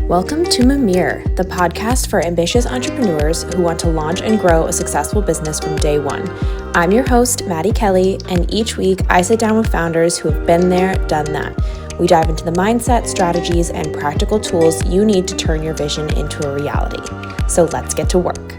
Welcome to Mimir, the podcast for ambitious entrepreneurs who want to launch and grow a successful business from day one. I'm your host, Maddie Kelly, and each week I sit down with founders who have been there, done that. We dive into the mindset, strategies, and practical tools you need to turn your vision into a reality. So let's get to work.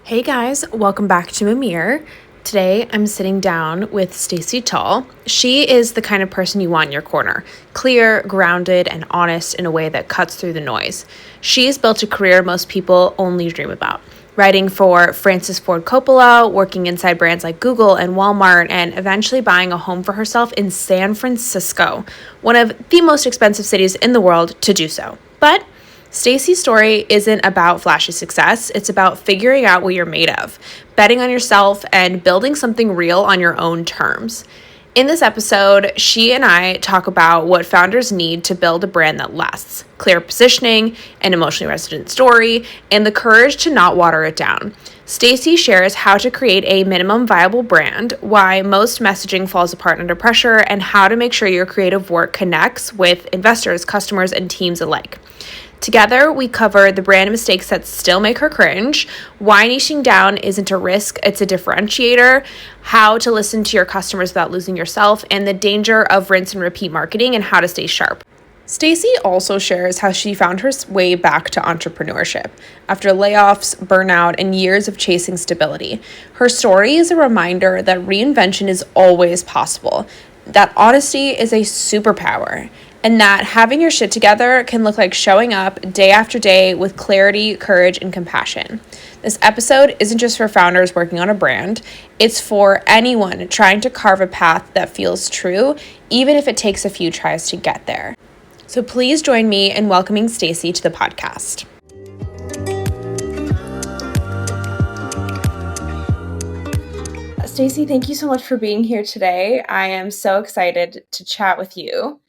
Hey guys, welcome back to Mimir. Today, I'm sitting down with Stacy Thal. She is the kind of person you want in your corner, clear, grounded, and honest in a way that cuts through the noise. She's built a career most people only dream about, writing for Francis Ford Coppola, working inside brands like Google and Walmart, and eventually buying a home for herself in San Francisco, one of the most expensive cities in the world to do so. But Stacy's story isn't about flashy success. It's about figuring out what you're made of, betting on yourself, and building something real on your own terms. In this episode, she and I talk about what founders need to build a brand that lasts, clear positioning, an emotionally resonant story, and the courage to not water it down. Stacy shares how to create a minimum viable brand, why most messaging falls apart under pressure, and how to make sure your creative work connects with investors, customers, and teams alike. Together, we cover the brand mistakes that still make her cringe, why niching down isn't a risk, it's a differentiator, how to listen to your customers without losing yourself, and the danger of rinse and repeat marketing and how to stay sharp. Stacy also shares how she found her way back to entrepreneurship after layoffs, burnout, and years of chasing stability. Her story is a reminder that reinvention is always possible, that honesty is a superpower, and that having your shit together can look like showing up day after day with clarity, courage, and compassion. This episode isn't just for founders working on a brand, it's for anyone trying to carve a path that feels true, even if it takes a few tries to get there. So please join me in welcoming Stacy to the podcast. Stacy, thank you so much for being here today. I am so excited to chat with you.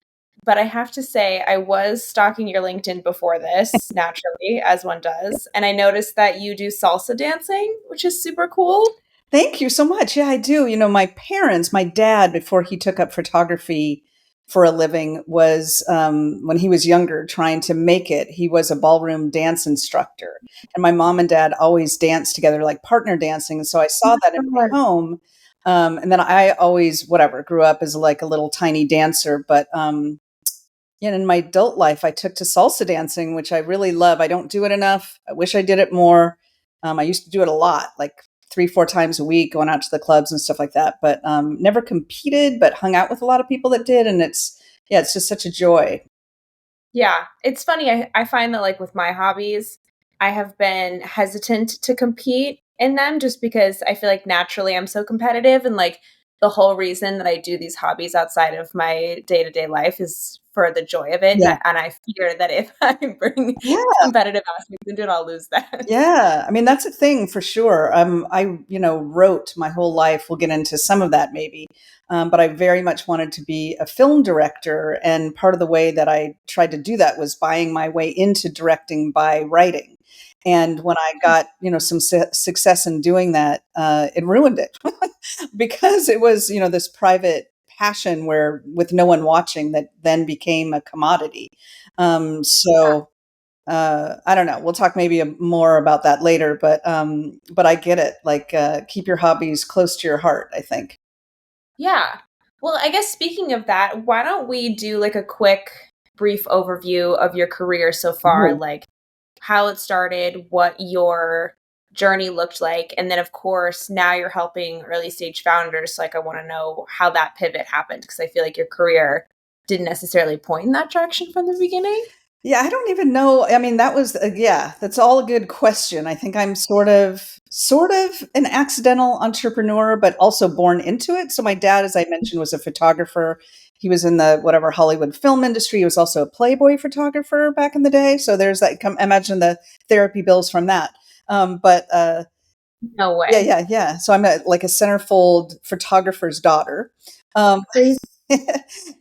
But I have to say, I was stalking your LinkedIn before this, naturally, as one does. And I noticed that you do salsa dancing, which is super cool. Thank you so much. Yeah, I do. My dad, before he took up photography for a living, was when he was younger, trying to make it. He was a ballroom dance instructor. And my mom and dad always danced together, like partner dancing. And so I saw that in my home. And then I always, grew up as like a little tiny dancer. But in my adult life, I took to salsa dancing, which I really love. I don't do it enough. I wish I did it more. I used to do it a lot, like 3-4 times a week, going out to the clubs and stuff like that, but never competed, but hung out with a lot of people that did. And it's just such a joy. Yeah, it's funny. I find that like with my hobbies, I have been hesitant to compete in them just because I feel like naturally I'm so competitive. And like the whole reason that I do these hobbies outside of my day-to-day life is for the joy of it. Yeah. And I fear that if I bring competitive aspects into it, I'll lose that. Yeah. I mean, that's a thing for sure. I wrote my whole life. We'll get into some of that maybe. But I very much wanted to be a film director. And part of the way that I tried to do that was buying my way into directing by writing. And when I got, some success in doing that, it ruined it because it was, this private passion where with no one watching that then became a commodity. I don't know. We'll talk maybe more about that later, but I get it. Like, keep your hobbies close to your heart, I think. Yeah. Well, I guess speaking of that, why don't we do like a quick, brief overview of your career so far, like how it started, what your journey looked like, and then of course now you're helping early stage founders. So like I want to know how that pivot happened because I feel like your career didn't necessarily point in that direction from the beginning. Yeah, I don't even know. I mean, that was, that's all a good question. I think I'm sort of an accidental entrepreneur, but also born into it. So my dad, as I mentioned, was a photographer. He was in the Hollywood film industry. He was also a Playboy photographer back in the day. So there's that, imagine the therapy bills from that. No way. Yeah. So I'm like a centerfold photographer's daughter.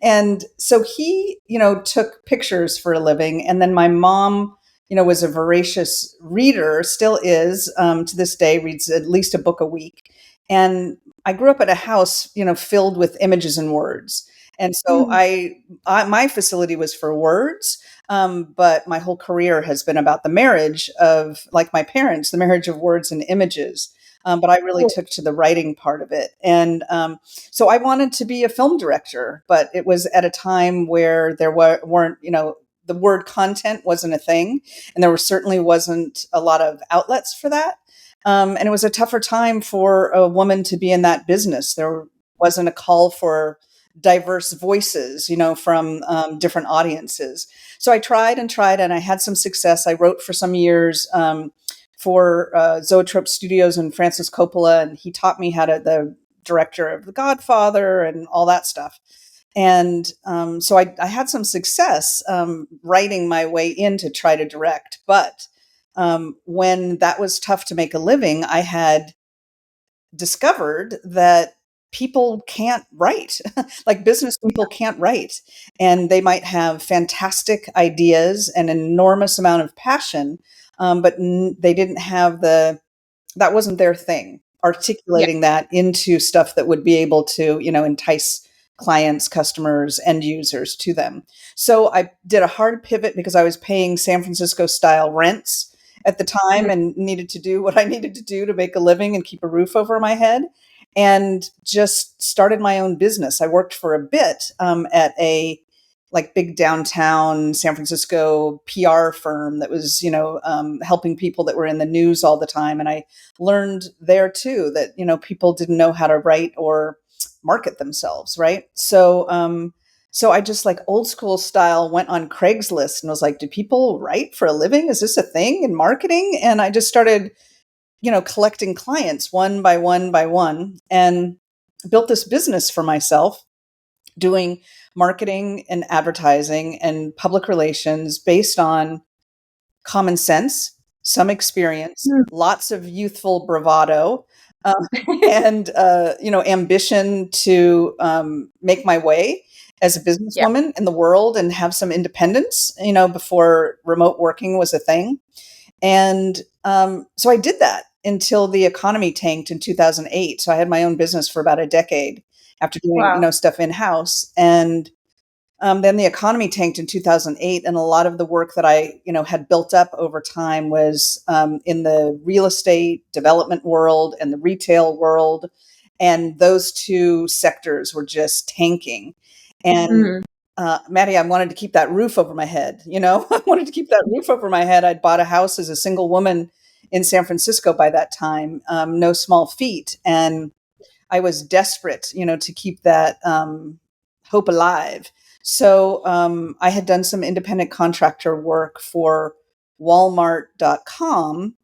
And so he, took pictures for a living. And then my mom, was a voracious reader, still is, to this day, reads at least a book a week. And I grew up at a house, filled with images and words. And so Mm. my facility was for words, but my whole career has been about the marriage of, like my parents, the marriage of words and images. But I really took to the writing part of it. And so I wanted to be a film director, but it was at a time where weren't, the word content wasn't a thing. And there certainly wasn't a lot of outlets for that. And it was a tougher time for a woman to be in that business. There wasn't a call for diverse voices, from different audiences. So I tried and tried, and I had some success. I wrote for some years for Zoetrope Studios and Francis Coppola, and he taught me the director of The Godfather and all that stuff. And so I had some success writing my way in to try to direct. But when that was tough to make a living, I had discovered that people can't write. Like business people can't write, and they might have fantastic ideas and an enormous amount of passion, but they didn't have that wasn't their thing, Yeah. articulating that into stuff that would be able to, entice clients, customers, end users to them. So I did a hard pivot because I was paying San Francisco style rents at the time Mm. and needed to do what I needed to do to make a living and keep a roof over my head, and just started my own business. I worked for a bit at a like big downtown San Francisco PR firm that was, helping people that were in the news all the time. And I learned there too that, people didn't know how to write or market themselves. Right. So I just, like old school style, went on Craigslist and was like, do people write for a living? Is this a thing in marketing? And I just started, collecting clients one by one by one, and built this business for myself, doing marketing and advertising and public relations based on common sense, some experience, Mm. lots of youthful bravado, um, and ambition to make my way as a Yeah. businesswoman in the world and have some independence. Before remote working was a thing, and so I did that until the economy tanked in 2008. So I had my own business for about a decade after doing, Wow. stuff in house. And then the economy tanked in 2008, and a lot of the work that I, had built up over time was in the real estate development world and the retail world, and those two sectors were just tanking. And Mm. Maddie, I wanted to keep that roof over my head. I wanted to keep that roof over my head. I'd bought a house as a single woman in San Francisco by that time, no small feat, and I was desperate, to keep that hope alive. So I had done some independent contractor work for Walmart.com,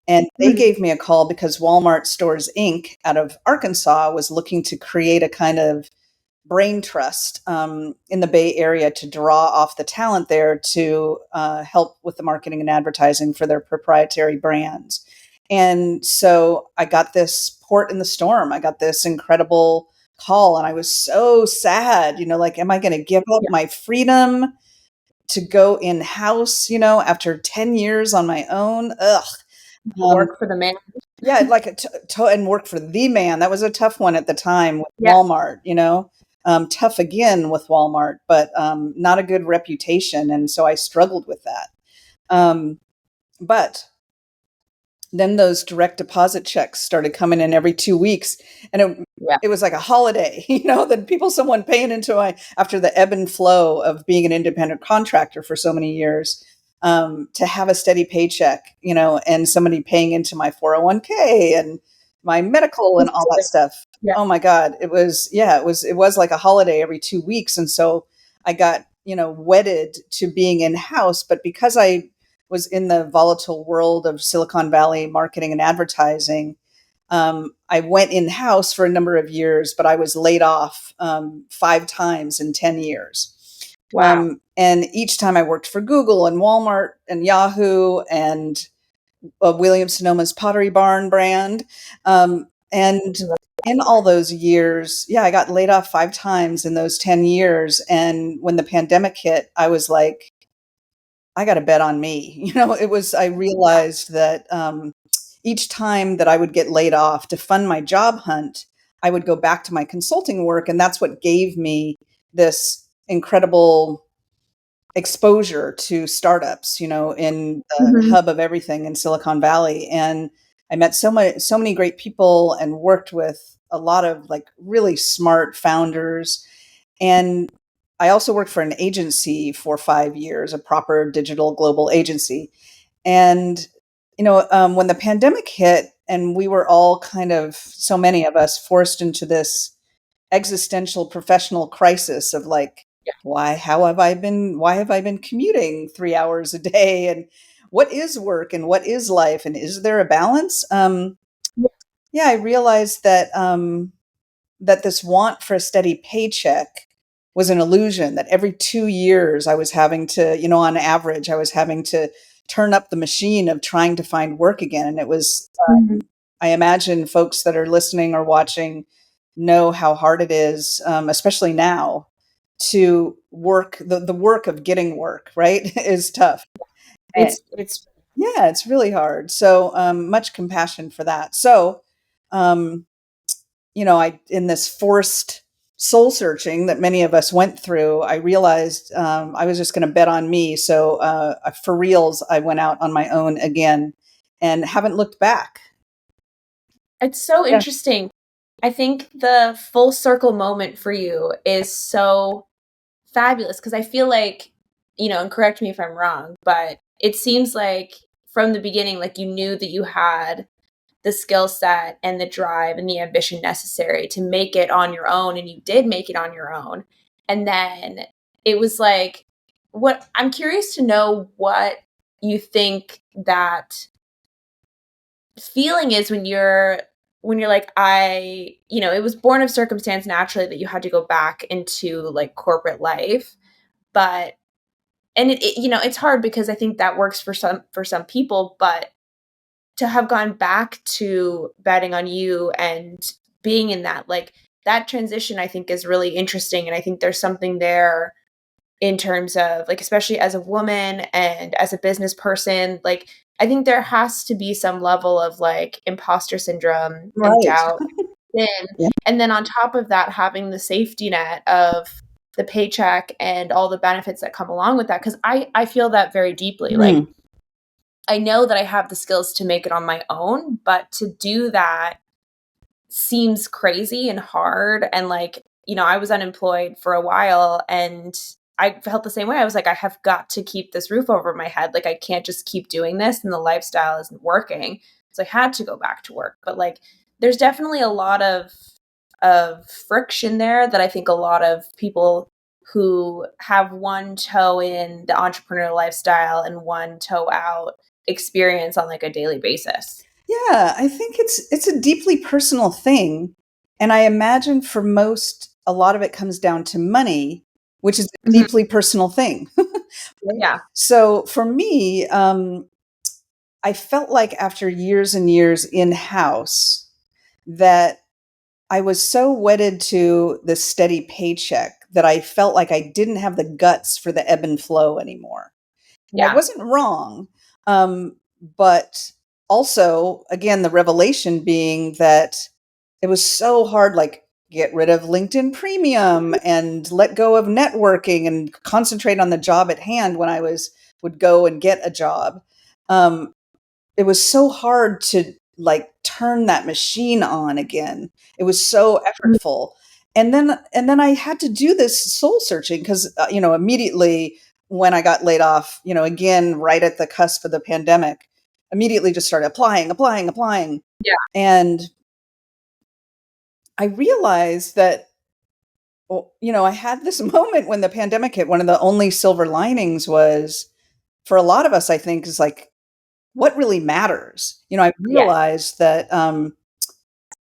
and they Mm. gave me a call because Walmart Stores Inc. out of Arkansas was looking to create a kind of brain trust in the Bay Area to draw off the talent there to help with the marketing and advertising for their proprietary brands. And so I got this port in the storm. I got this incredible call, and I was so sad, like, am I going to give up Yeah. my freedom to go in house, after 10 years on my own? Ugh. Um, Work for the man. yeah, I'd like and work for the man. That was a tough one at the time with Yeah. Walmart, tough again with Walmart, but not a good reputation. And so I struggled with that. But then those direct deposit checks started coming in every 2 weeks, and Yeah. it was like a holiday, that someone paying into my, after the ebb and flow of being an independent contractor for so many years, to have a steady paycheck, and somebody paying into my 401k and my medical and all that stuff. Yeah. Oh my God. It was like a holiday every 2 weeks. And so I got, wedded to being in house, but because I was in the volatile world of Silicon Valley marketing and advertising, I went in house for a number of years, but I was laid off 5 times in 10 years. Wow. And each time I worked for Google and Walmart and Yahoo and Williams Sonoma's Pottery Barn brand. And in all those years, yeah, I got laid off 5 times in those 10 years. And when the pandemic hit, I was like, I got to bet on me. I realized that each time that I would get laid off to fund my job hunt, I would go back to my consulting work. And that's what gave me this incredible exposure to startups, in the Mhm. hub of everything in Silicon Valley. And I met so many great people and worked with a lot of like really smart founders. And I also worked for an agency for 5 years, a proper digital global agency. And, when the pandemic hit and we were all kind of, so many of us forced into this existential professional crisis of like, why have I been commuting 3 hours a day? And what is work and what is life? And is there a balance? Yeah. Yeah, I realized that this want for a steady paycheck was an illusion, that every 2 years I was having to, on average, I was having to turn up the machine of trying to find work again. And it was, Mhm. I imagine folks that are listening or watching know how hard it is, especially now, to work. The work of getting work, right, is tough. And It's yeah, it's really hard. So much compassion for that. So, um, I in this forced soul searching that many of us went through, I realized I was just going to bet on me. So for reals, I went out on my own again and haven't looked back. it's so Yeah. interesting. I think the full circle moment for you is so fabulous because I feel like, and correct me if I'm wrong, but it seems like from the beginning, like you knew that you had the skill set and the drive and the ambition necessary to make it on your own, and you did make it on your own. And then it was like, what I'm curious to know what you think that feeling is when you're like, it was born of circumstance naturally that you had to go back into like corporate life, but and it's hard because I think that works for some people, but to have gone back to betting on you and being in that, like, that transition I think is really interesting, and I think there's something there in terms of, like, especially as a woman and as a business person, like, I think there has to be some level of, like, imposter syndrome and Right. doubt then, Yeah. and then on top of that, having the safety net of the paycheck and all the benefits that come along with that, because I feel that very deeply, like, Mm. I know that I have the skills to make it on my own, but to do that seems crazy and hard. And like, I was unemployed for a while and I felt the same way. I was like, I have got to keep this roof over my head. Like, I can't just keep doing this and the lifestyle isn't working. So I had to go back to work. But like, there's definitely a lot of friction there that I think a lot of people who have one toe in the entrepreneurial lifestyle and one toe out experience on like a daily basis. Yeah, I think it's a deeply personal thing, and I imagine for most, a lot of it comes down to money, which is a Mhm. deeply personal thing. Right? Yeah. So for me, I felt like after years and years in house that I was so wedded to the steady paycheck that I felt like I didn't have the guts for the ebb and flow anymore. And I Yeah. wasn't wrong. Um, but also, again, the revelation being that it was so hard, like, get rid of LinkedIn Premium and let go of networking and concentrate on the job at hand when would go and get a job. Um, it was so hard to like turn that machine on again. It was so Mm. effortful. And then I had to do this soul searching because immediately when I got laid off, again right at the cusp of the pandemic, immediately just started applying. Yeah. And I realized that well, I had this moment when the pandemic hit. One of the only silver linings was for a lot of us, I think, is like what really matters. I Yes. realized that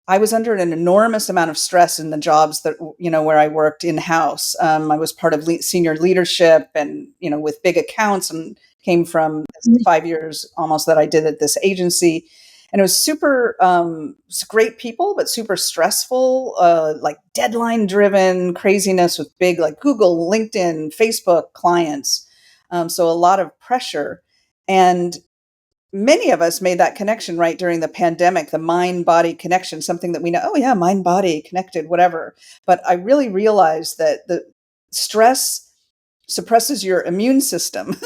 I was under an enormous amount of stress in the jobs that where I worked in house. I was part of senior leadership, and with big accounts, and came from this Mhm. 5 years almost that I did at this agency, and it was super it's great people, but super stressful, like deadline driven craziness with big like Google, LinkedIn, Facebook clients. So a lot of pressure, and many of us made that connection right during the pandemic, the mind body connection, something that we know, oh yeah, mind body connected, whatever. But I really realized that stress suppresses your immune system.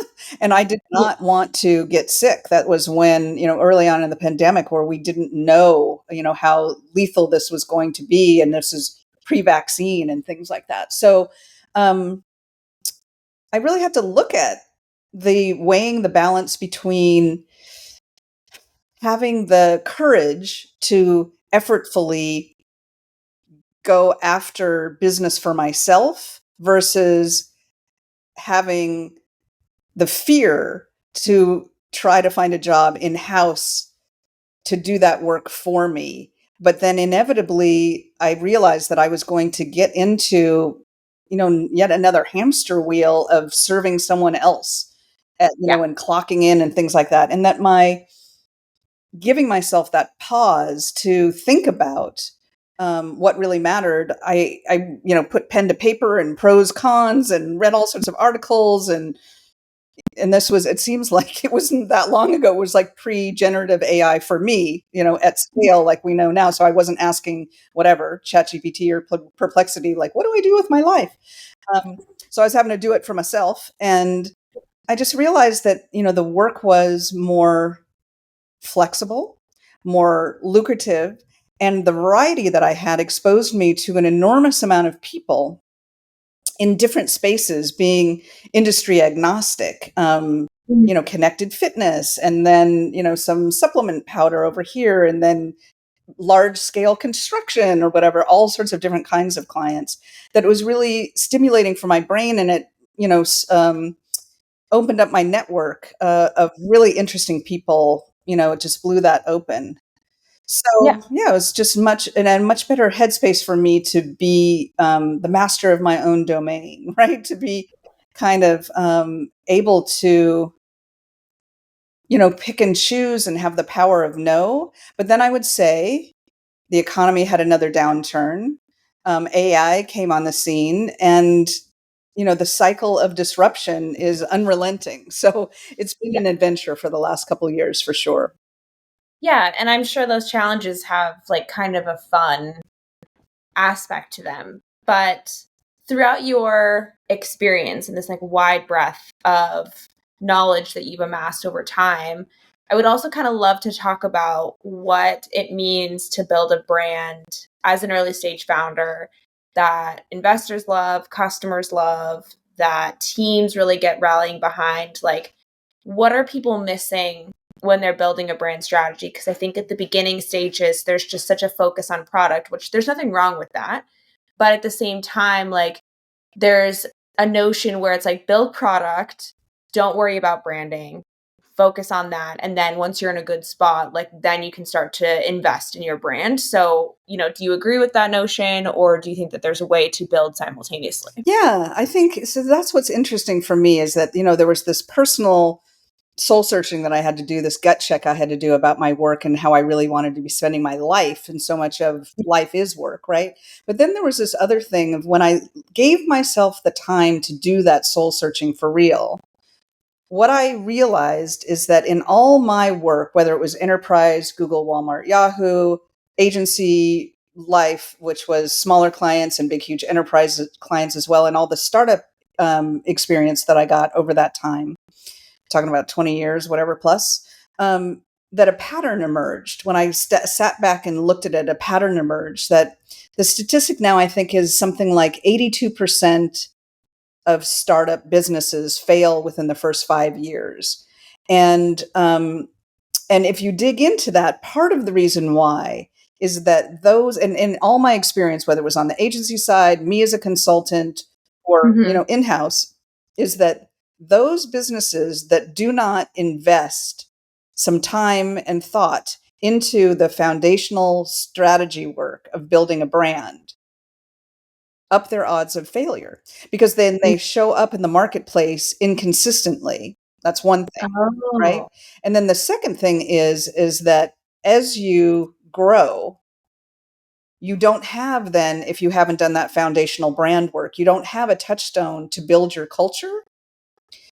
And I did Yeah. not want to get sick. That was when, early on in the pandemic where we didn't know, how lethal this was going to be. And this is pre-vaccine and things like that. So um, I really had to look at the weighing the balance between having the courage to effortfully go after business for myself versus having the fear to try to find a job in house to do that work for me. But then inevitably, I realized that I was going to get into, yet another hamster wheel of serving someone else, Yeah. and clocking in and things like that. And that my giving myself that pause to think about what really mattered. I put pen to paper and pros, cons, and read all sorts of articles and this was, it seems like it wasn't that long ago. It was like pre-generative AI for me, at scale like we know now. So I wasn't asking whatever, ChatGPT or Perplexity, like, what do I do with my life? So I was having to do it for myself. And I just realized that, the work was more flexible, more lucrative, and the variety that I had exposed me to an enormous amount of people in different spaces, being industry agnostic, Mhm. connected fitness, and then, some supplement powder over here, and then large scale construction or whatever, all sorts of different kinds of clients, that it was really stimulating for my brain. And it, opened up my network of really interesting people, it just blew that open. Yeah. So yeah, it was just much in a much better headspace for me to be the master of my own domain, right? To be kind of able to, pick and choose and have the power of no. But then I would say the economy had another downturn. AI came on the scene, and the cycle of disruption is unrelenting. So it's been Yeah. an adventure for the last couple of years for sure. Yeah. And I'm sure those challenges have like kind of a fun aspect to them. But throughout your experience and this like wide breadth of knowledge that you've amassed over time, I would also kind of love to talk about what it means to build a brand as an early stage founder that investors love, customers love, that teams really get rallying behind. Like, what are people missing when they're building a brand strategy? Because I think at the beginning stages, there's just such a focus on product, which there's nothing wrong with that. But at the same time, like there's a notion where it's like build product, don't worry about branding, focus on that. And then once you're in a good spot, like then you can start to invest in your brand. So, do you agree with that notion or do you think that there's a way to build simultaneously? Yeah, I think so. That's what's interesting for me is that, there was this personal soul searching that I had to do, this gut check I had to do about my work and how I really wanted to be spending my life. And so much of life is work, right? But then there was this other thing of when I gave myself the time to do that soul searching for real. What I realized is that in all my work, whether it was enterprise, Google, Walmart, Yahoo, agency life, which was smaller clients and big, huge enterprise clients as well, and all the startup experience that I got over that time, talking about 20 years, whatever plus, um, that a pattern emerged. When I sat back and looked at it, a pattern emerged that the statistic now I think is something like 82% of startup businesses fail within the first 5 years. And and if you dig into that, part of the reason why is that those, and in all my experience, whether it was on the agency side, me as a consultant, or Mm-hmm. in-house, is that those businesses that do not invest some time and thought into the foundational strategy work of building a brand up their odds of failure, because then they show up in the marketplace inconsistently. That's one thing, right? Oh. And then the second thing is that as you grow, you don't have then, if you haven't done that foundational brand work, you don't have a touchstone to build your culture,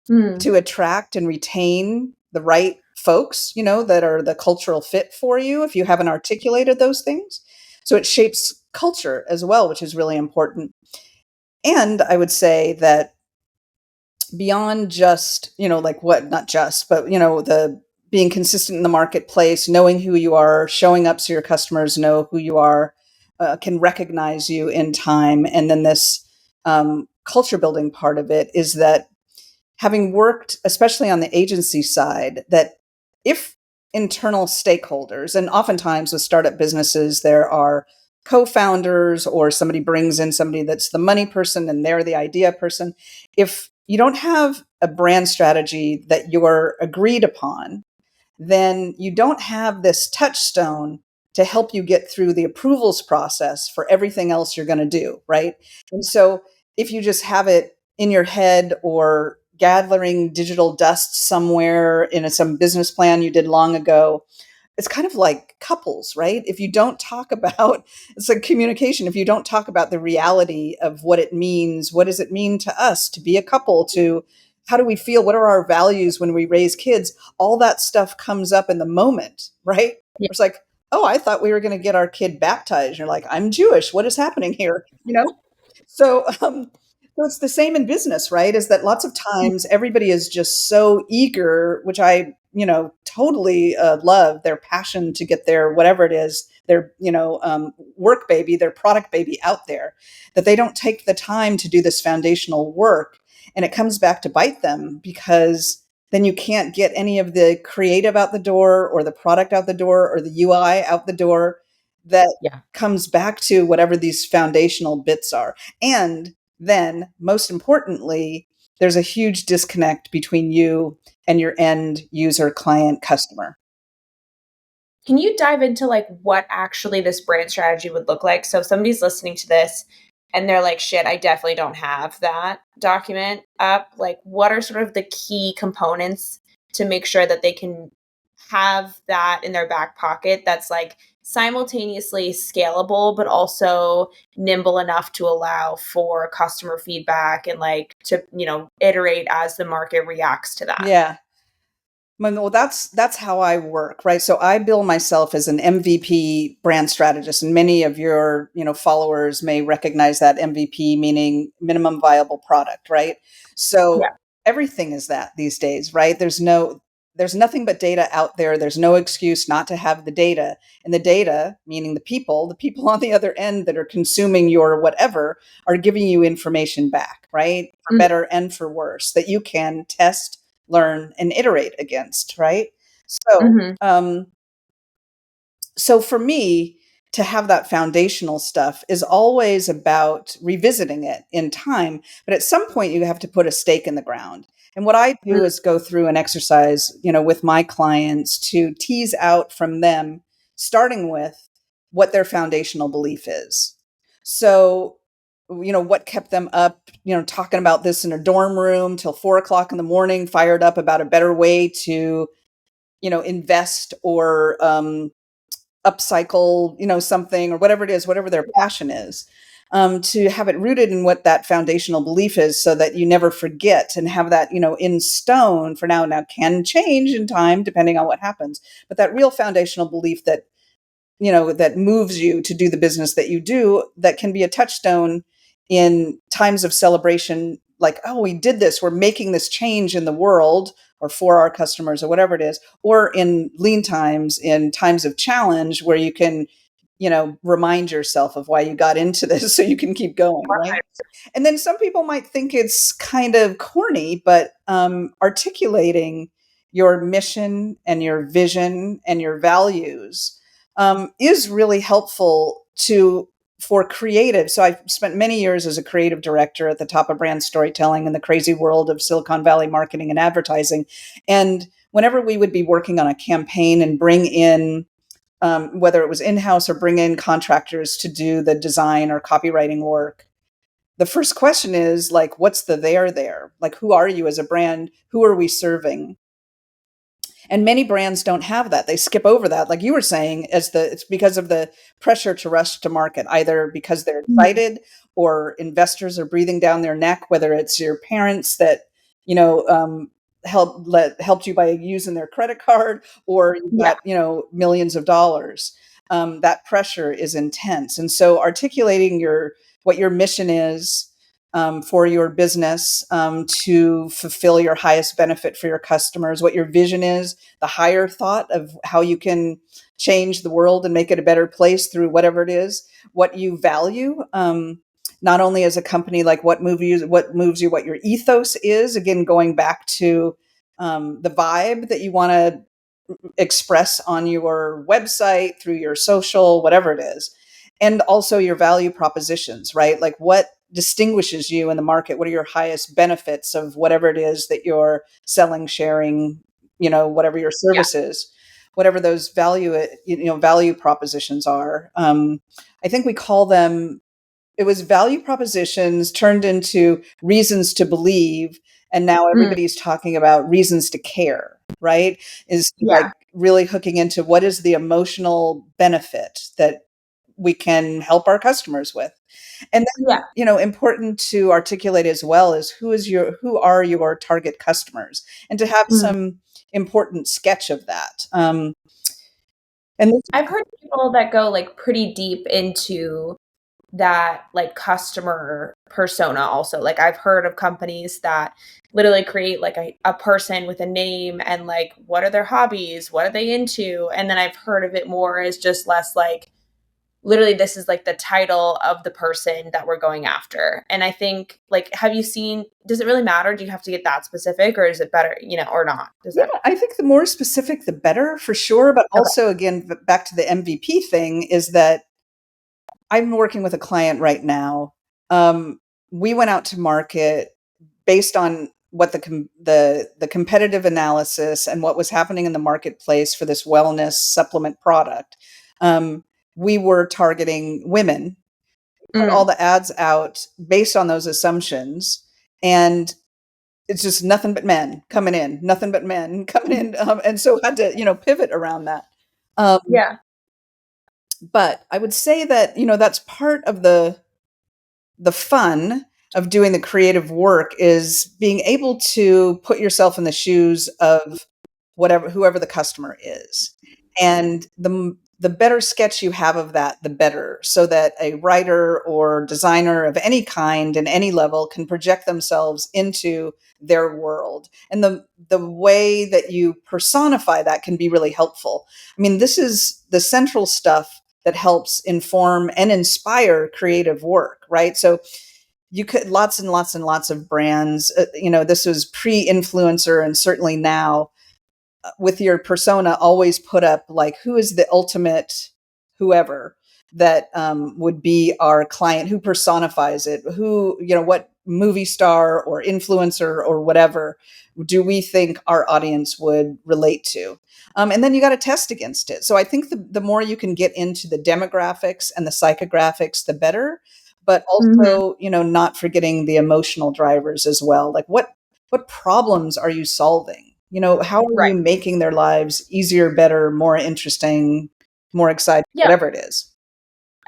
Hmm. to attract and retain the right folks, that are the cultural fit for you if you haven't articulated those things. So it shapes culture as well, which is really important. And I would say that beyond just, like what, not just, but, the being consistent in the marketplace, knowing who you are, showing up so your customers know who you are, can recognize you in time. And then this culture building part of it is that having worked, especially on the agency side, that if internal stakeholders, and oftentimes with startup businesses, there are co-founders or somebody brings in somebody that's the money person and they're the idea person. If you don't have a brand strategy that you're agreed upon, then you don't have this touchstone to help you get through the approvals process for everything else you're going to do, right? And so if you just have it in your head or gathering digital dust somewhere in some business plan you did long ago, it's kind of like couples, right? If you don't talk about, it's like communication. If you don't talk about the reality of what it means, what does it mean to us to be a couple, to how do we feel, what are our values when we raise kids, all that stuff comes up in the moment, right? Yeah. It's like, oh, I thought we were going to get our kid baptized. You're like, I'm Jewish. What is happening here? So it's the same in business, right? Is that lots of times everybody is just so eager, which I, totally love their passion to get their whatever it is, their, work baby, their product baby out there, that they don't take the time to do this foundational work. And it comes back to bite them because then you can't get any of the creative out the door or the product out the door or the UI out the door that Yeah. comes back to whatever these foundational bits are. And then, most importantly, there's a huge disconnect between you and your end user, client, customer. Can you dive into like what actually this brand strategy would look like? So if somebody's listening to this and they're like, shit, I definitely don't have that document up. Like, what are sort of the key components to make sure that they can have that in their back pocket that's like simultaneously scalable, but also nimble enough to allow for customer feedback and like to, iterate as the market reacts to that? Yeah. Well, that's how I work, right? So I bill myself as an MVP brand strategist, and many of your followers may recognize that MVP meaning minimum viable product, right? So Yeah. everything is that these days, right? There's nothing but data out there. There's no excuse not to have the data, and the data, meaning the people on the other end that are consuming your whatever, are giving you information back, right? For better and for worse, that you can test, learn, and iterate against, right? So, Mm-hmm. so for me, to have that foundational stuff is always about revisiting it in time. But at some point, you have to put a stake in the ground. And what I do is go through an exercise, with my clients to tease out from them, starting with what their foundational belief is. So, what kept them up, talking about this in a dorm room till 4 o'clock in the morning, fired up about a better way to, invest or upcycle, something or whatever it is, whatever their passion is, to have it rooted in what that foundational belief is so that you never forget and have that, in stone for now. Now can change in time depending on what happens, but that real foundational belief that, that moves you to do the business that you do, that can be a touchstone in times of celebration, like, oh, we did this, we're making this change in the world or for our customers or whatever it is, or in lean times, in times of challenge where you can, remind yourself of why you got into this so you can keep going, right? And then some people might think it's kind of corny, but articulating your mission and your vision and your values is really helpful to for creative. So I spent many years as a creative director at the top of brand storytelling in the crazy world of Silicon Valley marketing and advertising. And whenever we would be working on a campaign and bring in whether it was in-house or bring in contractors to do the design or copywriting work, the first question is like, what's the there? Like, who are you as a brand? Who are we serving? And many brands don't have that. They skip over that, like you were saying, it's because of the pressure to rush to market, either because they're Mhm. excited or investors are breathing down their neck, whether it's your parents that, you know, helped you by using their credit card, or you Yeah. got, millions of dollars. That pressure is intense. And so articulating what your mission is, for your business, to fulfill your highest benefit for your customers, what your vision is, the higher thought of how you can change the world and make it a better place through whatever it is, what you value. Not only as a company, like what moves you, what your ethos is. Again, going back to the vibe that you want to express on your website, through your social, whatever it is. And also your value propositions, right? Like what distinguishes you in the market? What are your highest benefits of whatever it is that you're selling, sharing, whatever your Yeah. service is, whatever those value propositions are. I think we call them, it was value propositions turned into reasons to believe, and now Mm, everybody's talking about reasons to care, right? Is like yeah. really hooking into what is the emotional benefit that we can help our customers with. And then, Yeah. important to articulate as well is who are your target customers, and to have Mm. some important sketch of that. And this, I've heard people that go like pretty deep into that like customer persona also. Like I've heard of companies that literally create like a person with a name and like what are their hobbies, what are they into? And then I've heard of it more as just less like literally this is like the title of the person that we're going after. And I think like have you seen, does it really matter? Do you have to get that specific or is it better, or not? Does yeah, that I think the more specific, the better, for sure. But Okay. also, again, back to the MVP thing, is that I'm working with a client right now. We went out to market based on what the competitive analysis and what was happening in the marketplace for this wellness supplement product. Um, we were targeting women, put all Mm, the ads out based on those assumptions, and it's just nothing but men coming in, nothing but men coming in, and so had to pivot around that. Um, yeah. but I would say that that's part of the fun of doing the creative work, is being able to put yourself in the shoes of whoever the customer is. And the better sketch you have of that, the better, so that a writer or designer of any kind and any level can project themselves into their world. And the way that you personify that can be really helpful. I mean, this is the central stuff that helps inform and inspire creative work, right? So you could lots and lots and lots of brands. This was pre-influencer, and certainly now, with your persona, always put up like who is the ultimate whoever that would be our client, who personifies it, who what movie star or influencer or whatever do we think our audience would relate to. And then you got to test against it. So I think the more you can get into the demographics and the psychographics, the better. But Mhm. also, not forgetting the emotional drivers as well. Like what problems are you solving? How are Right. you making their lives easier, better, more interesting, more exciting, Yeah. whatever it is?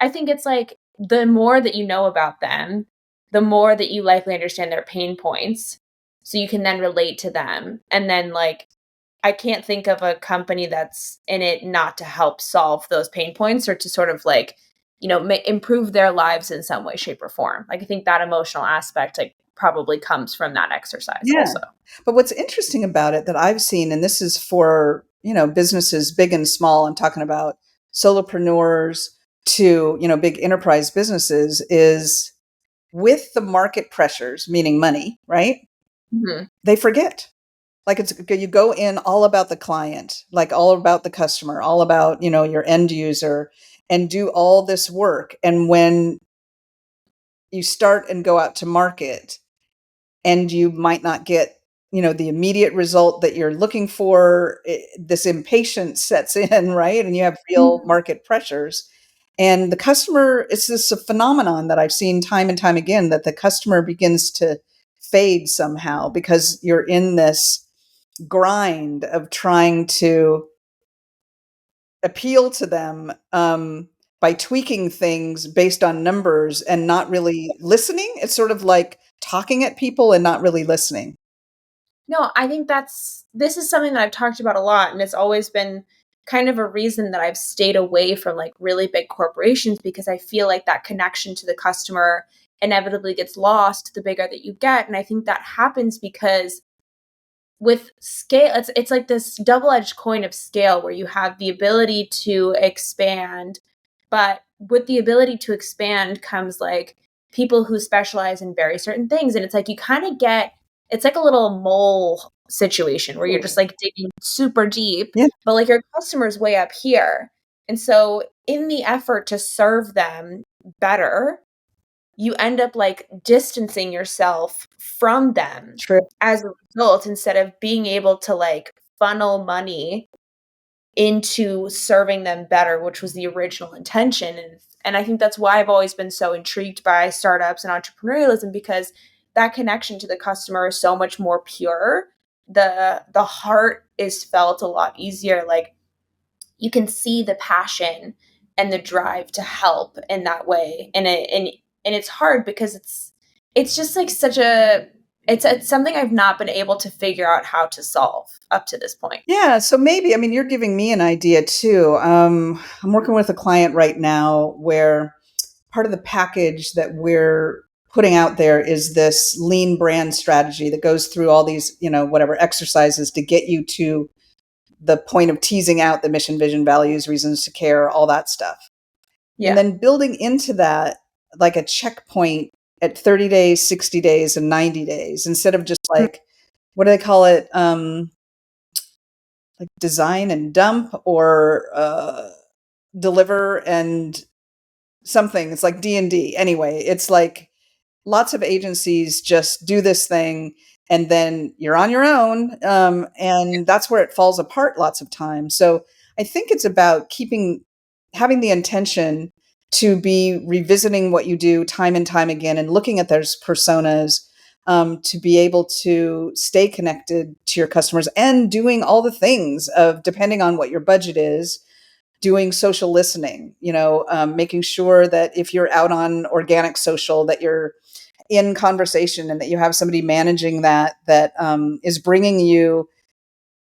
I think it's like the more that you know about them, the more that you likely understand their pain points. So you can then relate to them. And then, like, I can't think of a company that's in it not to help solve those pain points or to sort of like, improve their lives in some way, shape, or form. Like, I think that emotional aspect, like, probably comes from that exercise Yeah. also. But what's interesting about it that I've seen, and this is for, businesses big and small, I'm talking about solopreneurs to, big enterprise businesses, is with the market pressures, meaning money, right? Mhm. They forget. Like you go in all about the client, like all about the customer, all about, your end user, and do all this work. And when you start and go out to market, and you might not get the immediate result that you're looking for, this impatience sets in, right? And you have real Mhm. market pressures, and the customer, it's this a phenomenon that I've seen time and time again, that the customer begins to fade somehow, because you're in this grind of trying to appeal to them, by tweaking things based on numbers and not really listening. It's sort of like talking at people and not really listening. No, I think this is something that I've talked about a lot, and it's always been kind of a reason that I've stayed away from like really big corporations because I feel like that connection to the customer inevitably gets lost the bigger that you get. And I think that happens because with scale, it's like this double-edged coin of scale where you have the ability to expand, but with the ability to expand comes like people who specialize in very certain things. And it's like you kind of get it's like a little mole situation where you're just like digging super deep, Yeah. but like your customer's way up here. And so in the effort to serve them better, you end up like distancing yourself from them True. as a result instead of being able to like funnel money into serving them better, which was the original intention. And I think that's why I've always been so intrigued by startups and entrepreneurialism, because that connection to the customer is so much more pure. The heart is felt a lot easier. Like you can see the passion and the drive to help in that way. And it's hard because it's just like such a it's something I've not been able to figure out how to solve up to this point. Yeah, so maybe, I mean, you're giving me an idea too. I'm working with a client right now where part of the package that we're putting out there is this lean brand strategy that goes through all these, whatever exercises to get you to the point of teasing out the mission, vision, values, reasons to care, all that stuff. And Yeah. then building into that like a checkpoint at 30 days, 60 days, and 90 days, instead of just like, what do they call it? Like design and dump, or deliver and something. It's like D&D. Anyway, it's like lots of agencies just do this thing and then you're on your own. And that's where it falls apart lots of times. So I think it's about having the intention to be revisiting what you do time and time again and looking at those personas, to be able to stay connected to your customers and doing all the things of, depending on what your budget is, doing social listening, making sure that if you're out on organic social, that you're in conversation and that you have somebody managing that is bringing you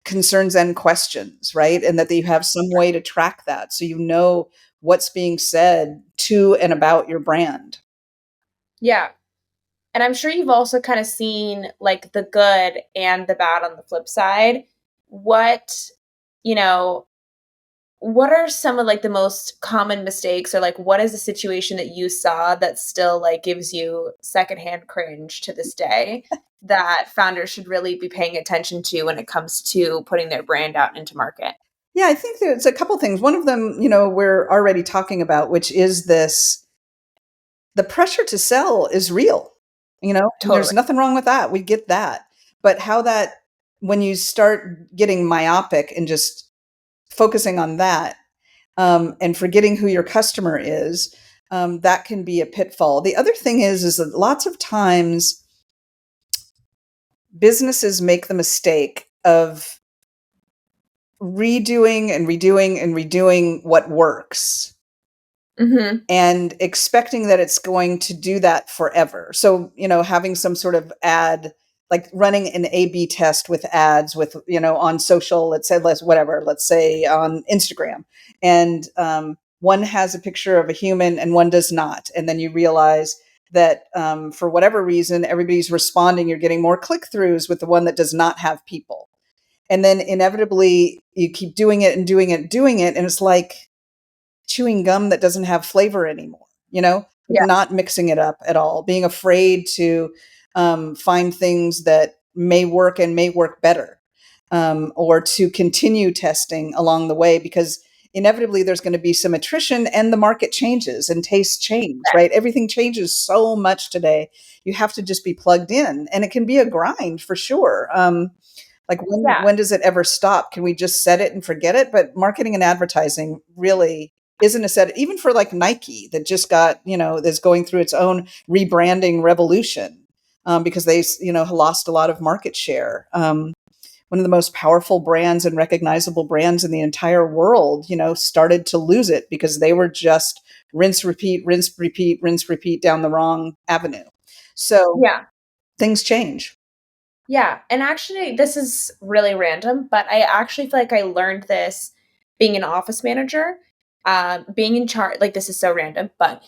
concerns and questions, right? And that you have some way to track that so you know what's being said to and about your brand. Yeah. And I'm sure you've also kind of seen like the good and the bad on the flip side. What, you know, what are some of like the most common mistakes, or like what is a situation that you saw that still like gives you secondhand cringe to this day that founders should really be paying attention to when it comes to putting their brand out into market? Yeah, I think there's a couple things. One of them, we're already talking about, which is the pressure to sell is real, and there's Totally. nothing wrong with that. We get that. But when you start getting myopic and just focusing on that, and forgetting who your customer is, that can be a pitfall. The other thing is that lots of times businesses make the mistake of redoing and redoing and redoing what works Mm-hmm. and expecting that it's going to do that forever. So, having some sort of ad, like running an A/B test with ads with, on social, let's say on Instagram. And one has a picture of a human and one does not. And then you realize that for whatever reason, everybody's responding. You're getting more click throughs with the one that does not have people. And then inevitably you keep doing it and doing it, and doing it. And it's like chewing gum that doesn't have flavor anymore, Yeah. not mixing it up at all, being afraid to find things that may work and may work better, or to continue testing along the way, because inevitably there's going to be some attrition and the market changes and tastes change, right? Everything changes so much today. You have to just be plugged in, and it can be a grind for sure. Like Yeah. when does it ever stop? Can we just set it and forget it? But marketing and advertising really isn't a set, even for like Nike that just got, that's going through its own rebranding revolution, because they, lost a lot of market share. One of the most powerful brands and recognizable brands in the entire world, started to lose it because they were just rinse, repeat, rinse, repeat, rinse, repeat down the wrong avenue. So Yeah. things change. Yeah. And actually, this is really random, but I actually feel like I learned this being an office manager, being in charge. Like, this is so random, but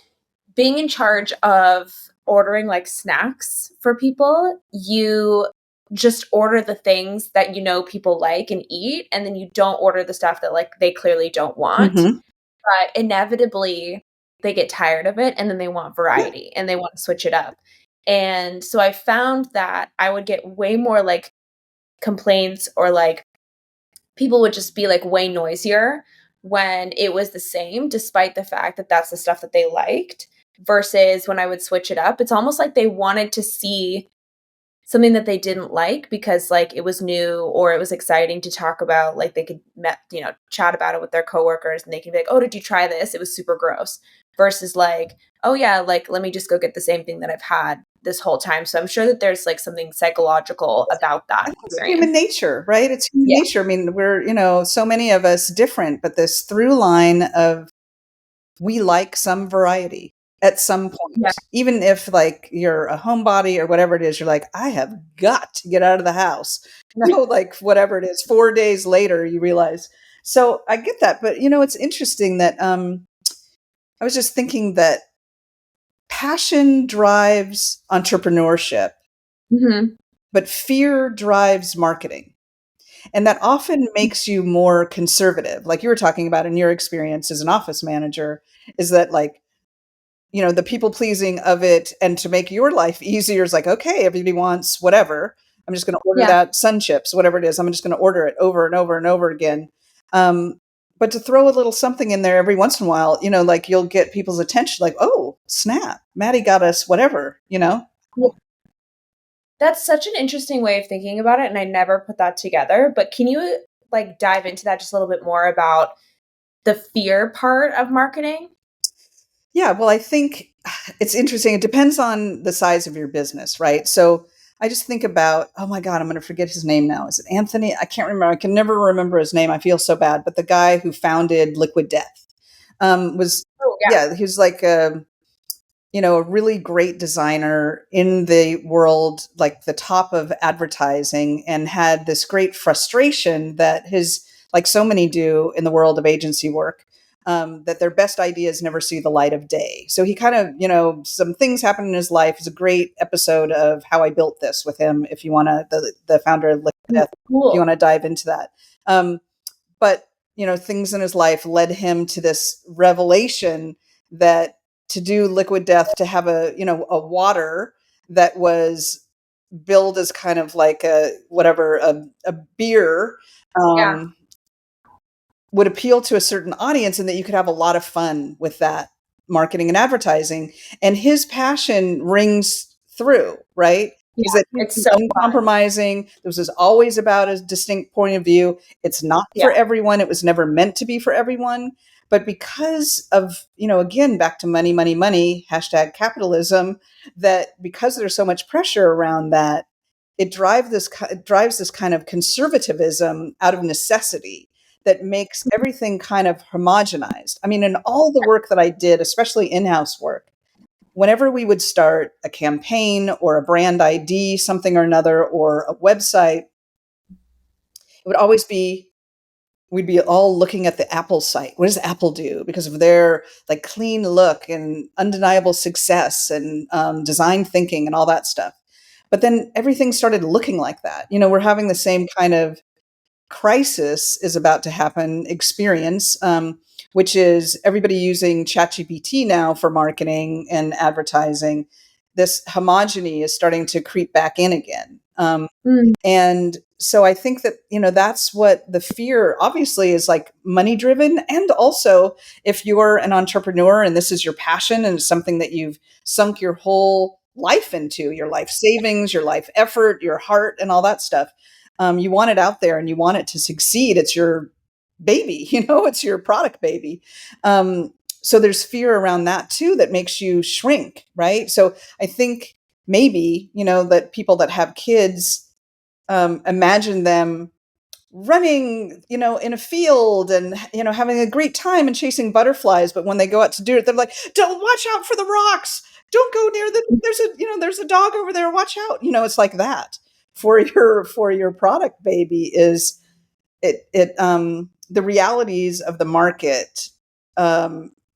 being in charge of ordering like snacks for people, you just order the things that you know people like and eat, and then you don't order the stuff that like they clearly don't want. Mhm. But inevitably, they get tired of it and then they want Yeah. variety and they want to switch it up. And so I found that I would get way more like complaints or like people would just be like way noisier when it was the same, despite the fact that that's the stuff that they liked. Versus when I would switch it up, it's almost like they wanted to see something that they didn't like because like it was new or it was exciting to talk about. Like they could chat about it with their coworkers and they can be like, oh, did you try this? It was super gross. Versus like, oh yeah, like let me just go get the same thing that I've had this whole time. So I'm sure that there's like something psychological about that I think it's human experience. nature, right? It's human Yeah. nature. I mean, we're, so many of us different, but this through line of we like some variety at some Yeah. point. Even if like you're a homebody or whatever it is, you're like, I have got to get out of the house. Like whatever it is, 4 days later, you realize. So I get that. But it's interesting that I was just thinking that passion drives entrepreneurship, Hmm. but fear drives marketing. And that often makes you more conservative. Like you were talking about in your experience as an office manager, is that like, the people pleasing of it and to make your life easier is like, okay, everybody wants whatever. I'm just going to order Yeah. that sun chips, whatever it is. I'm just going to order it over and over and over again. But to throw a little something in there every once in a while, like you'll get people's attention, like, oh, snap, Maddie got us whatever. Yeah. That's such an interesting way of thinking about it, and I never put that together. But can you like dive into that just a little bit more about the fear part of marketing? Yeah, well, I think it's interesting. It depends on the size of your business, right? So I just think about, oh my God, I'm going to forget his name now. Is it Anthony? I can't remember. I can never remember his name. I feel so bad. But the guy who founded Liquid Death was, Oh, yeah. yeah, he was like a really great designer in the world, like the top of advertising, and had this great frustration that like so many do in the world of agency work, that their best ideas never see the light of day. So he kind of, some things happen in his life. It's a great episode of How I Built This with him, if you want to, the founder of Liquid Mm, Death, if you cool. want to dive into that. But things in his life led him to this revelation that to do Liquid Death, to have a water that was billed as kind of like a beer, Yeah. um, would appeal to a certain audience, and that you could have a lot of fun with that marketing and advertising. And his passion rings through, right? Is Yeah. that he It's was so fun. uncompromising. This was always about a distinct point of view. It's not Yeah. for everyone. It was never meant to be for everyone. But because of, again, back to money, money, money, hashtag capitalism, that because there's so much pressure around that, it drives this kind of conservatism out of necessity that makes everything kind of homogenized. I mean, in all the work that I did, especially in-house work, whenever we would start a campaign or a brand ID, something or another, or a website, it would always be we'd be all looking at the Apple site. What does Apple do? Because of their like clean look and undeniable success and design thinking and all that stuff. But then everything started looking like that. We're having the same kind of crisis is about to happen experience, which is everybody using ChatGPT now for marketing and advertising. This homogeny is starting to creep back in again. Mm, And so I think that, that's what the fear obviously is, like money driven. And also, if you're an entrepreneur and this is your passion and it's something that you've sunk your whole life into, your life savings, your life effort, your heart, and all that stuff, you want it out there and you want it to succeed. It's your baby, it's your product baby. So there's fear around that too that makes you shrink, right? So I think maybe, that people that have kids, imagine them running, in a field and, having a great time and chasing butterflies. But when they go out to do it, they're like, don't, watch out for the rocks. Don't go near there's a dog over there. Watch out. It's like that for your product baby is the realities of the market,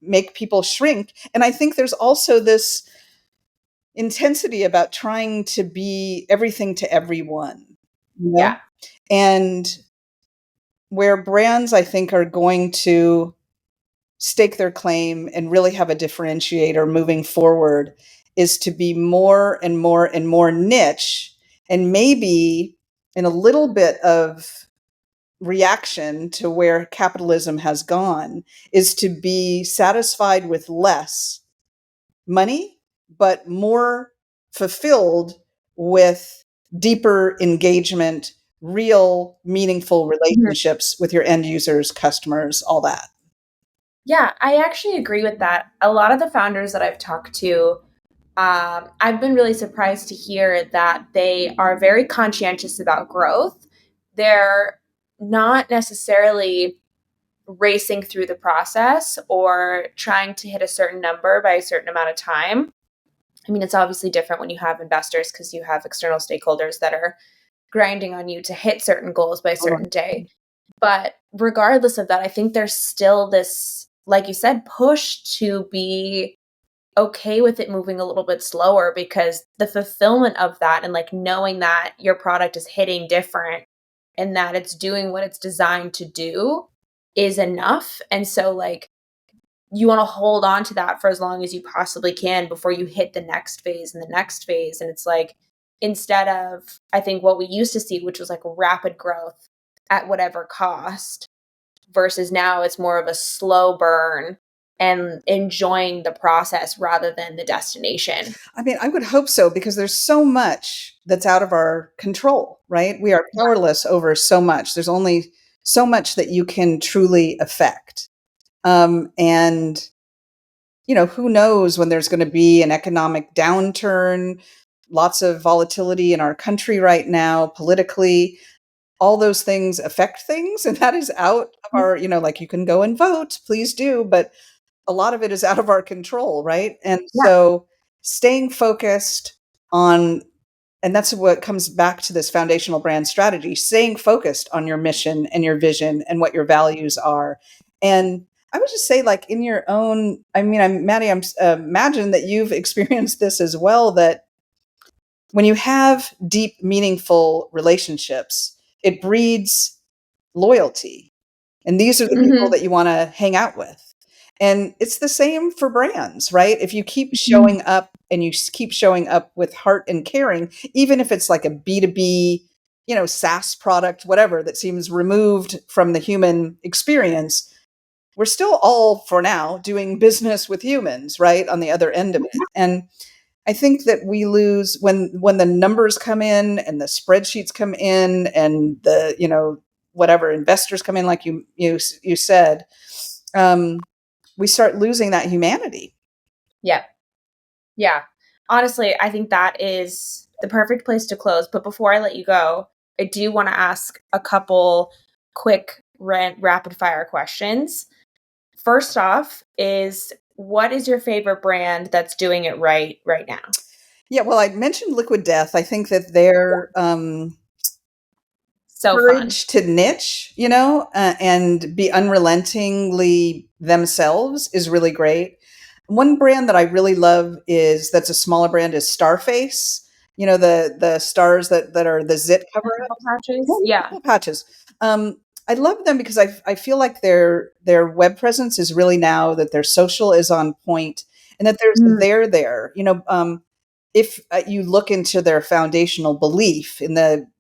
make people shrink. And I think there's also this intensity about trying to be everything to everyone, you Yeah. know? And where brands, I think, are going to stake their claim and really have a differentiator moving forward is to be more and more and more niche, and maybe in a little bit of reaction to where capitalism has gone, is to be satisfied with less money, but more fulfilled with deeper engagement, real, meaningful Mhm. relationships with your end users, customers, all that. Yeah, I actually agree with that. A lot of the founders that I've talked to, I've been really surprised to hear that they are very conscientious about growth. They're not necessarily racing through the process or trying to hit a certain number by a certain amount of time. I mean, it's obviously different when you have investors because you have external stakeholders that are grinding on you to hit certain goals by a certain day. But regardless of that, I think there's still this, like you said, push to be okay with it moving a little bit slower because the fulfillment of that and like knowing that your product is hitting different and that it's doing what it's designed to do is enough. And so, like, you want to hold on to that for as long as you possibly can before you hit the next phase and the next phase. And it's like, instead of, I think, what we used to see, which was like rapid growth at whatever cost, versus now it's more of a slow burn and enjoying the process rather than the destination. I mean, I would hope so, because there's so much that's out of our control, right? We are powerless over so much. There's only so much that you can truly affect. And, who knows when there's going to be an economic downturn, lots of volatility in our country right now, politically. All those things affect things, and that is out of our, like, you can go and vote, please do, but a lot of it is out of our control, right? And Yeah. so staying focused on, and that's what comes back to this foundational brand strategy, staying focused on your mission and your vision and what your values are. And I would just say, like, in your own, I mean, Maddie, imagine that you've experienced this as well, that when you have deep, meaningful relationships, it breeds loyalty. And these are the people Hmm. that you want to hang out with. And it's the same for brands, right? If you keep Hmm. showing up and keep showing up with heart and caring, even if it's like a B2B, SaaS product, whatever, that seems removed from the human experience, we're still all, for now, doing business with humans, right? On the other end of it. And I think that we lose when the numbers come in and the spreadsheets come in and the, whatever investors come in, like you said, we start losing that humanity. Yeah. Yeah. Honestly, I think that is the perfect place to close. But before I let you go, I do want to ask a couple quick rapid fire questions. First off, is what is your favorite brand that's doing it right now? Yeah, well, I mentioned Liquid Death. I think that their So fun. courage to niche, and be unrelentingly themselves is really great. One brand that I really love that's a smaller brand, is Starface. The stars that are the zit cover The up. pimple Yeah, patches? the Yeah. purple patches. I love them because I feel like their web presence is really, now that their social is on point, and that there's Mm. there. If you look into their foundational belief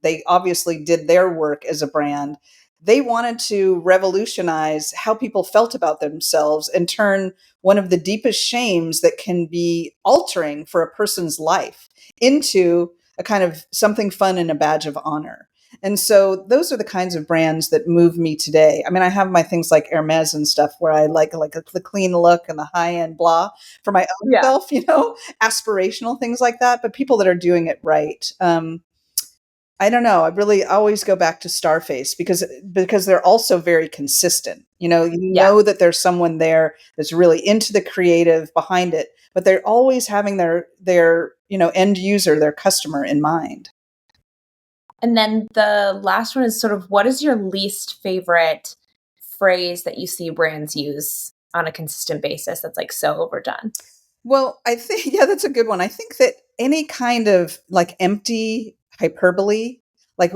they obviously did their work as a brand. They wanted to revolutionize how people felt about themselves and turn one of the deepest shames that can be altering for a person's life into a kind of something fun and a badge of honor. And so those are the kinds of brands that move me today. I mean, I have my things like Hermes and stuff where I like the clean look and the high end blah for my own Yeah. self, aspirational things like that. But people that are doing it right, I don't know. I really always go back to Starface because they're also very consistent. You Yeah. know that there's someone there that's really into the creative behind it, but they're always having their end user, their customer in mind. And then the last one is sort of what is your least favorite phrase that you see brands use on a consistent basis that's like so overdone? Well, I think, yeah, that's a good one. I think that any kind of like empty hyperbole, like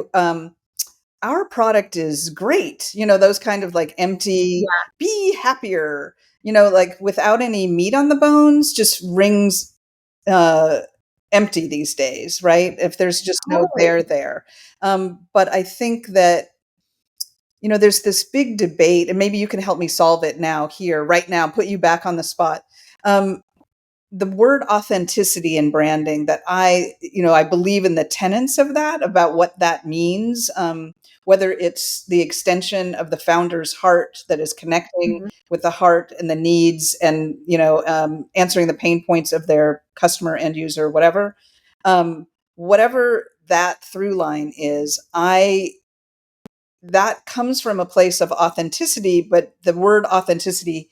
our product is great, those kind of like empty, Yeah, be happier, like without any meat on the bones, just rings uh empty these days, right? If there's just no there totally. there. But I think that there's this big debate, and maybe you can help me solve it now, here, right now, put you back on the spot. Um, the word authenticity in branding, that I believe in the tenets of that, about what that means, whether it's the extension of the founder's heart that is connecting Mhm. with the heart and the needs, and answering the pain points of their customer, end user, whatever. Whatever that through line is, I that comes from a place of authenticity, but the word authenticity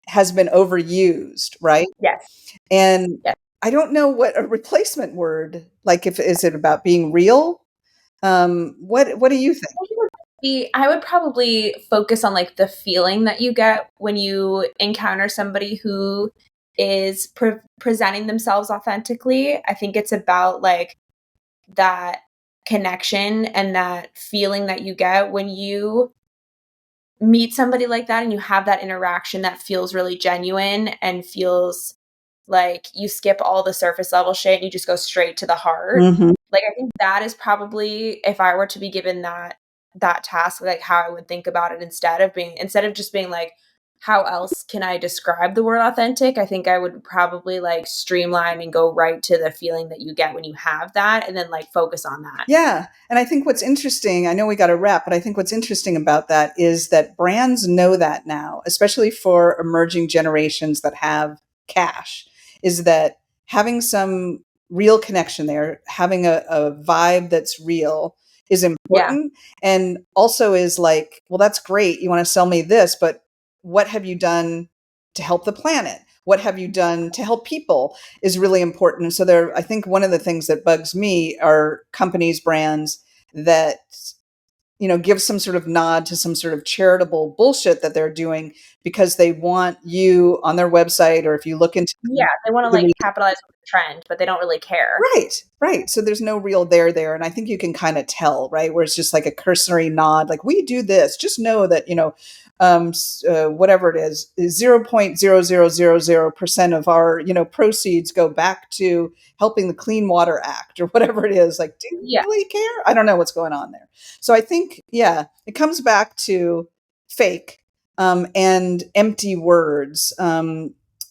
has been overused, right? Yes. And Yes. I don't know what a replacement word, like, if is it about being real? What do you think? I would probably focus on like the feeling that you get when you encounter somebody who is presenting themselves authentically. I think it's about like that connection and that feeling that you get when you meet somebody like that and you have that interaction that feels really genuine and feels like you skip all the surface level shit and you just go straight to the heart. Mhm. Like I think that is probably, if I were to be given that task, like how I would think about it, instead of just being like, how else can I describe the word authentic? I think I would probably like streamline and go right to the feeling that you get when you have that and then like focus on that. Yeah. And I think what's interesting, I know we got to wrap, but I think what's interesting about that is that brands know that now, especially for emerging generations that have cash, is that having some real connection there, having a vibe that's real, is Yeah. important. And also is like, well, that's great. You want to sell me this, but what have you done to help the planet? What have you done to help people? Is really important. So I think one of the things that bugs me are companies, brands that give some sort of nod to some sort of charitable bullshit that they're doing, because they want you on their website, or if you look into Yeah. They want to the like capitalize on the trend, but they don't really care. right, right. So there's no real there. And I think you can kind of tell, right? Where it's just like a cursory nod, like, we do this. Just know that, whatever it is 0.0000% of our, proceeds go back to helping the Clean Water Act, or whatever it is. Like, do you Yeah. really care? I don't know what's going on there. So I think, yeah, it comes back to fake, and empty words.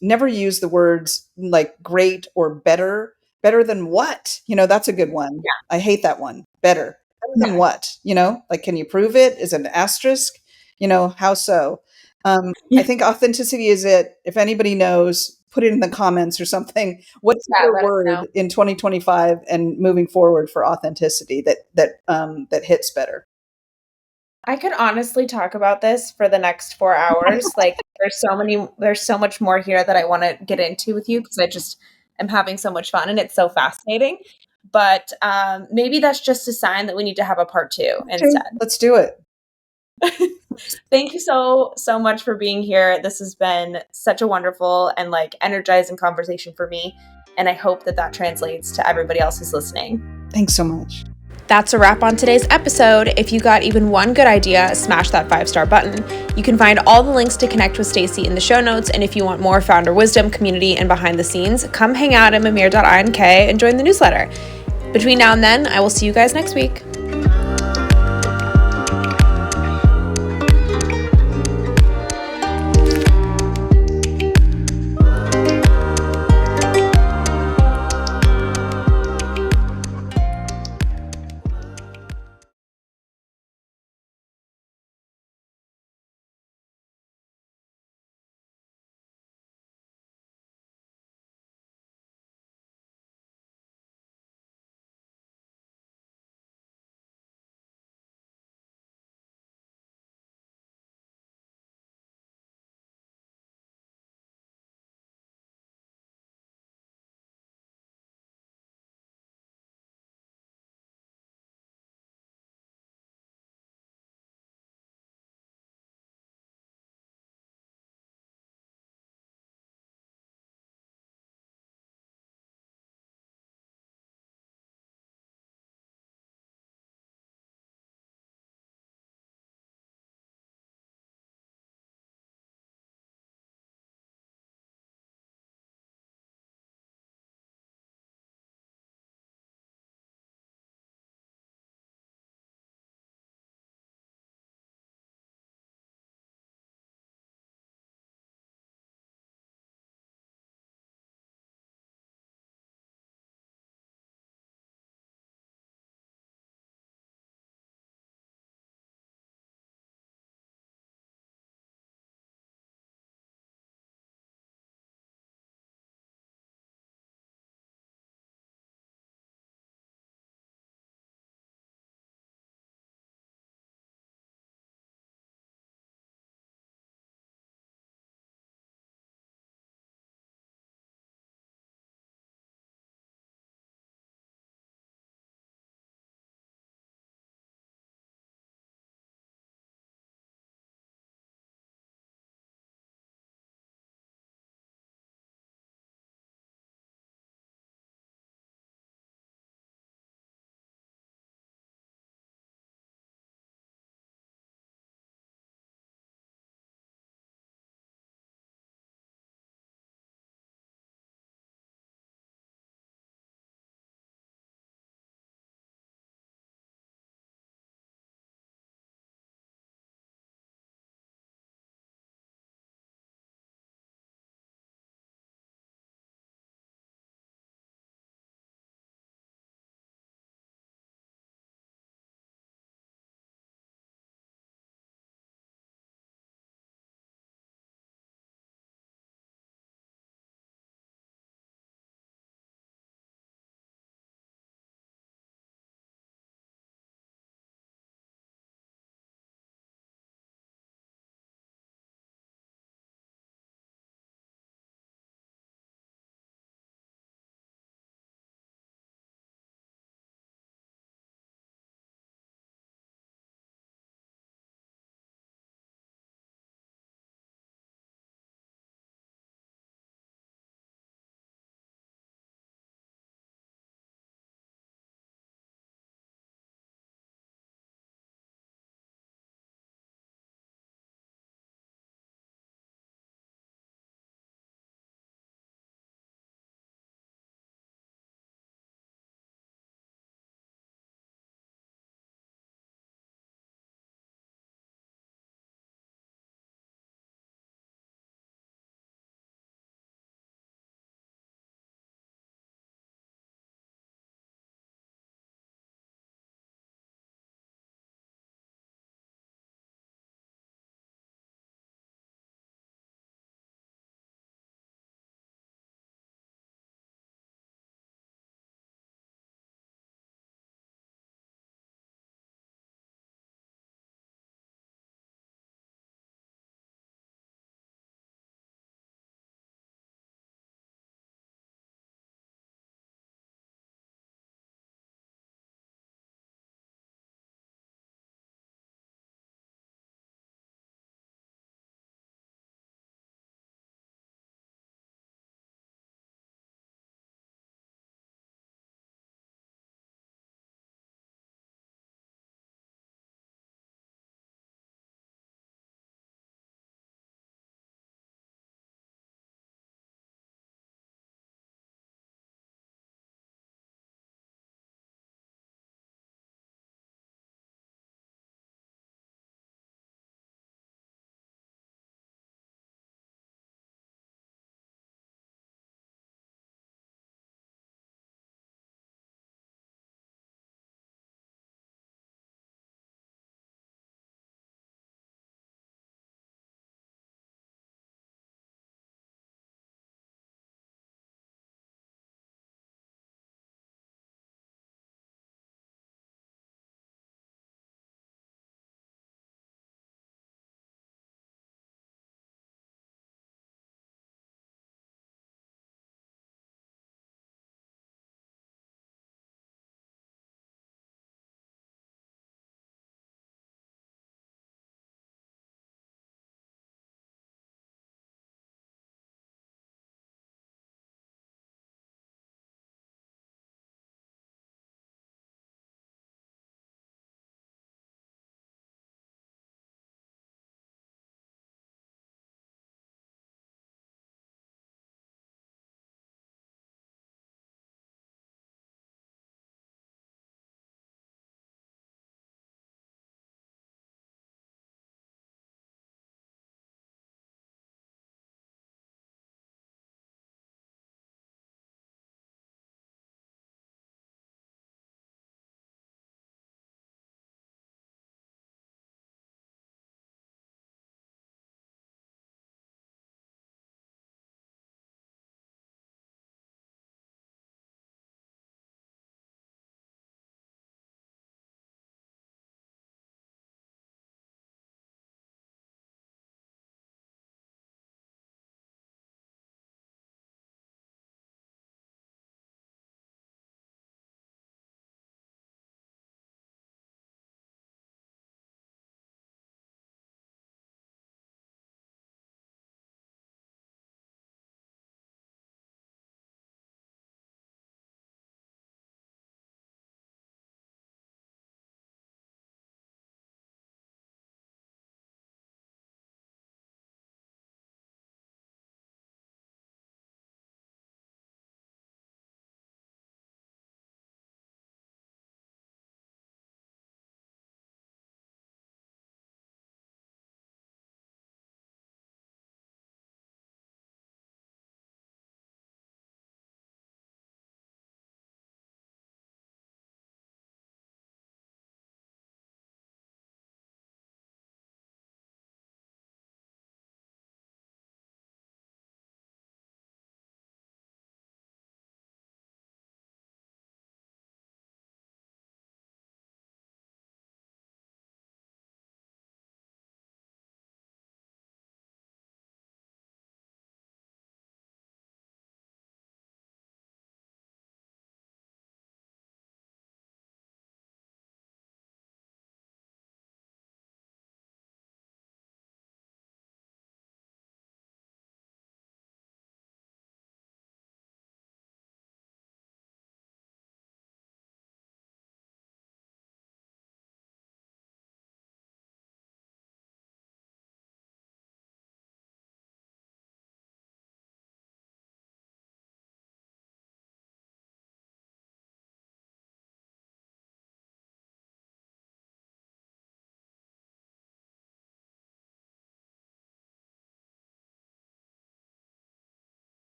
Never use the words like great or better. Better than what? That's a good one. Yeah. I hate that one. Better. Better than what? Like, can you prove it? Is it an asterisk? How so? I Yeah. think authenticity is it. If anybody knows, put it in the comments or something. What's Yeah. your Let us know. word in 2025 and moving forward for authenticity that hits better? I could honestly talk about this for the next 4 hours. Like there's so much more here that I wanna get into with you because I just am having so much fun and it's so fascinating. But, maybe that's just a sign that we need to have a part 2 Okay, instead. let's do it. Thank you so much for being here. This has been such a wonderful and, like, energizing conversation for me, and I hope that that translates to everybody else who's listening. Thanks so much. That's a wrap on today's episode. If you got even one good idea, smash that 5-star button. You can find all the links to connect with Stacy in the show notes, and if you want more founder wisdom, community, and behind the scenes, come hang out at mimir.ink and join the newsletter. Between now and then, I will see you guys next week.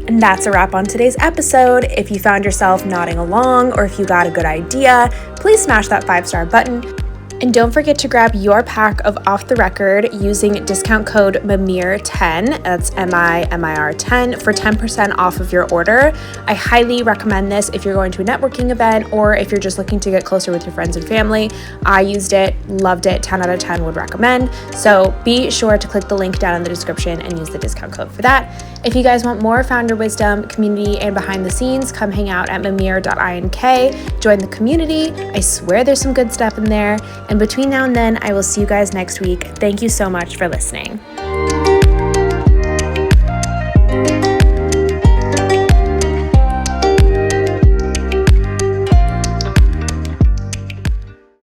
And that's a wrap on today's episode. If you found yourself nodding along or if you got a good idea, please smash that 5-star button. And don't forget to grab your pack of Off the Record using discount code MIMIR10, that's MIMIR 10, for 10% off of your order. I highly recommend this if you're going to a networking event or if you're just looking to get closer with your friends and family. I used it, loved it, 10 out of 10 would recommend. So be sure to click the link down in the description and use the discount code for that. If you guys want more founder wisdom, community, and behind the scenes, come hang out at mimir.ink, join the community. I swear there's some good stuff in there. And between now and then, I will see you guys next week. Thank you so much for listening.